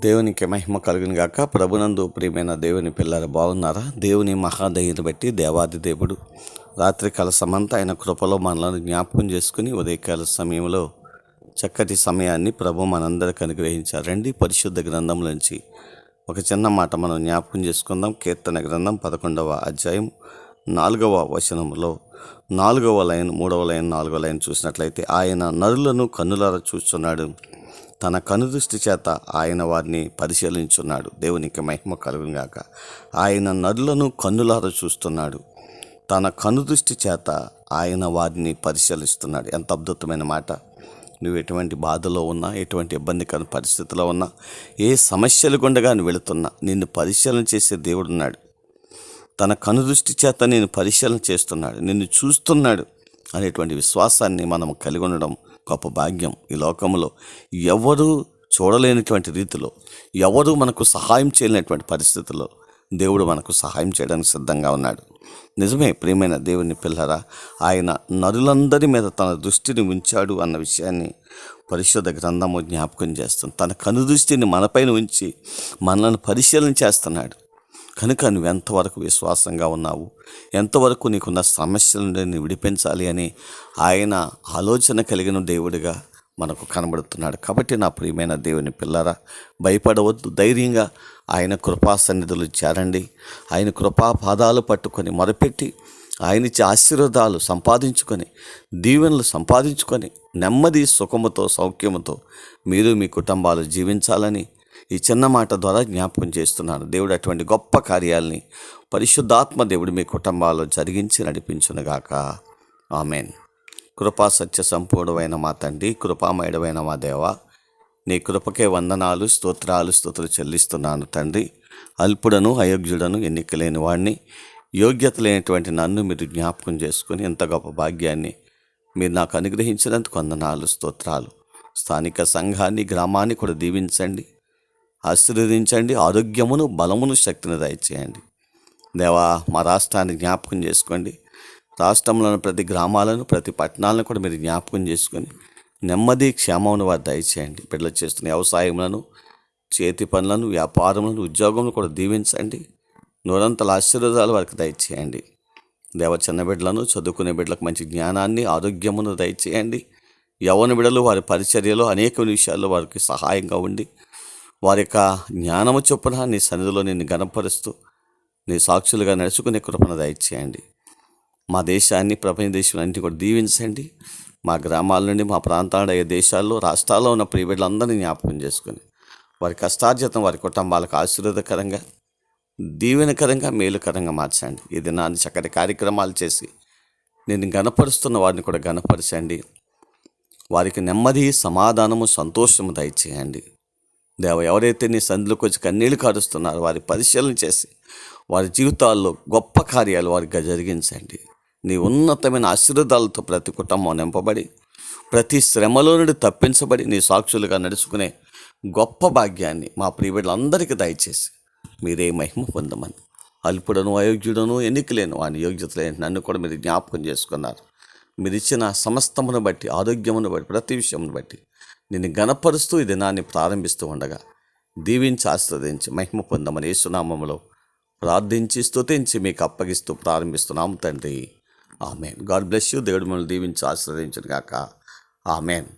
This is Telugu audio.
దేవునికి మహిమ కలుగును గాక. ప్రభునందు ప్రియమైన దేవుని పిల్లలు బాగున్నారా? దేవుని మహాదయని బట్టి దేవాది దేవుడు రాత్రికాల సమంతా ఆయన కృపలో మనలను జ్ఞాపకం చేసుకుని ఉదయకాల సమయంలో చక్కటి సమయాన్ని ప్రభు మనందరికి అనుగ్రహించారండి. పరిశుద్ధ గ్రంథంలోంచి ఒక చిన్న మాట మనం జ్ఞాపకం చేసుకుందాం. కీర్తన గ్రంథం 11వ అధ్యాయం 4వ వచనంలో 4వ లైన్, 3వ లైన్, 4వ లైన్ చూసినట్లయితే, ఆయన నరులను కన్నులారా చూస్తున్నాడు, తన కనుదృష్టి చేత ఆయన వారిని పరిశీలించున్నాడు. దేవునికి మహిమ కలుగును గాక. ఆయన నరులను కన్నులారా చూస్తున్నాడు, తన కనుదృష్టి చేత ఆయన వారిని పరిశీలిస్తున్నాడు. ఎంత అద్భుతమైన మాట. నువ్వు ఎటువంటి బాధలో ఉన్నా, ఎటువంటి ఇబ్బందికర పరిస్థితిలో ఉన్నా, ఏ సమస్యలు గుండగా నువ్వు వెళుతున్నా, నిన్ను పరిశీలన చేసే దేవుడు ఉన్నాడు. తన కనుదృష్టి చేత నేను పరిశీలన చేస్తున్నాడు, నిన్ను చూస్తున్నాడు అనేటువంటి విశ్వాసాన్ని మనం కలిగి ఉండడం గొప్ప భాగ్యం. ఈ లోకంలో ఎవరు చూడలేనటువంటి రీతిలో, ఎవరు మనకు సహాయం చేయలేనటువంటి పరిస్థితుల్లో దేవుడు మనకు సహాయం చేయడానికి సిద్ధంగా ఉన్నాడు. నిజమే ప్రియమైన దేవుని పిల్లరా, ఆయన నరులందరి మీద తన దృష్టిని ఉంచాడు అన్న విషయాన్ని పరిశుద్ధ గ్రంథము జ్ఞాపకం చేస్తుంది. తన కనుదృష్టిని మనపైన ఉంచి మనల్ని పరిశీలన చేస్తున్నాడు. కనుక నువ్వు ఎంతవరకు విశ్వాసంగా ఉన్నావు, ఎంతవరకు నీకున్న సమస్యల నుండి నువ్వు విడిపించాలి అని ఆయన ఆలోచన కలిగిన దేవుడిగా మనకు కనబడుతున్నాడు. కాబట్టి నా ప్రియమైన దేవుని పిల్లరా, భయపడవద్దు, ధైర్యంగా ఆయన కృపా సన్నిధులు చేరండి. ఆయన కృపా పాదాలు పట్టుకొని మొరపెట్టి ఆయనిచ్చే ఆశీర్వాదాలు సంపాదించుకొని, దీవెనలు సంపాదించుకొని, నెమ్మది సుఖముతో సౌఖ్యముతో మీరు మీ కుటుంబాలు జీవించాలని ఈ చిన్న మాట ద్వారా జ్ఞాపకం చేస్తున్నాను. దేవుడు అటువంటి గొప్ప కార్యాలని పరిశుద్ధాత్మ దేవుడు మీ కుటుంబాల్లో జరిగించి నడిపించునుగాక. ఆమెన్. కృపా సత్య సంపూర్ణమైన మా తండ్రి, కృపామయుడమైన మా దేవ, నీ కృపకే వందనాలు, స్తుతులు చెల్లిస్తున్నాను తండ్రి. అల్పుడను, అయోగ్యుడను, ఎన్నిక లేని వాడిని, యోగ్యత లేనటువంటి నన్ను మీరు జ్ఞాపకం చేసుకుని ఎంత గొప్ప భాగ్యాన్ని మీరు నాకు అనుగ్రహించినందుకు వందనాలు, స్తోత్రాలు. స్థానిక సంఘాన్ని, గ్రామాన్ని కూడా దీవించండి, ఆశీర్వదించండి. ఆరోగ్యమును, బలమును, శక్తిని దయచేయండి. దేవా, మా రాష్ట్రాన్ని జ్ఞాపకం చేసుకోండి. రాష్ట్రంలోని ప్రతి గ్రామాలను, ప్రతి పట్టణాలను కూడా మీరు జ్ఞాపకం చేసుకొని నెమ్మది, క్షేమమును వారు దయచేయండి. బిడ్డలు చేస్తున్న వ్యవసాయములను, చేతి పనులను, వ్యాపారములను, ఉద్యోగములను కూడా దీవించండి. నూరంతల ఆశీర్వాదాలు వారికి దయచేయండి. దేవ, చిన్న బిడ్డలను, చదువుకునే బిడ్డలకు మంచి జ్ఞానాన్ని, ఆరోగ్యమును దయచేయండి. యవ్వన బిడ్డలు వారి పరిచర్యలో అనేక విషయాల్లో వారికి సహాయంగా ఉండి, వారి యొక్క జ్ఞానము చొప్పున నీ సన్నిధిలో నిన్ను గణపరుస్తూ నీ సాక్షులుగా నడుచుకునే కృపను దయచేయండి. మా దేశాన్ని, ప్రపంచ దేశాలన్నింటినీ కూడా దీవించండి. మా గ్రామాల నుండి, మా ప్రాంతాల దేశాల్లో, రాష్ట్రాల్లో ఉన్న ప్రియబిడ్డలందరినీ జ్ఞాపకం చేసుకొని వారి కష్టార్జితం వారి కుటుంబాలకు ఆశీర్వాదకరంగా, దీవెనకరంగా, మేలుకరంగా మార్చండి. ఈ దినాన్ని చక్కటి కార్యక్రమాలు చేసి నేను గణపరుస్తున్న వారిని కూడా గణపరచండి. వారికి నెమ్మది, సమాధానము, సంతోషము దయచేయండి. దేవ, ఎవరైతే నీ సందులోకి వచ్చి కన్నీళ్లు కారుస్తున్నారో వారి పరిశీలన చేసి వారి జీవితాల్లో గొప్ప కార్యాలు వారికి జరిగించండి. నీ ఉన్నతమైన ఆశీర్వాదాలతో ప్రతి కుటుంబం నింపబడి, ప్రతి శ్రమలో నుండి తప్పించబడి నీ సాక్షులుగా నడుచుకునే గొప్ప భాగ్యాన్ని మా ప్రియబిడ్డలందరికీ దయచేసి మీరే మహిమ పొందమని, అల్పుడను, అయోగ్యుడను, ఎన్నికలేను వాని యోగ్యత లేని నన్ను కూడా మీరు జ్ఞాపకం చేసుకున్నారు. మీరు ఇచ్చిన సమస్తమును బట్టి, ఆరోగ్యమును బట్టి, ప్రతి విషయమును బట్టి నిన్ను గణపరుస్తూ ఈ దినాన్ని ప్రారంభిస్తూ ఉండగా దీవించి ఆశీర్వదించి మహిమ పొందమని యేసునామములో ప్రార్థించి స్తుతించి మీకు అప్పగిస్తూ ప్రారంభిస్తున్నాము తండ్రి. ఆమెన్. God bless you. దేవుడు మిమ్మల్ని దీవించి ఆశీర్వదించును గాక. ఆమెన్.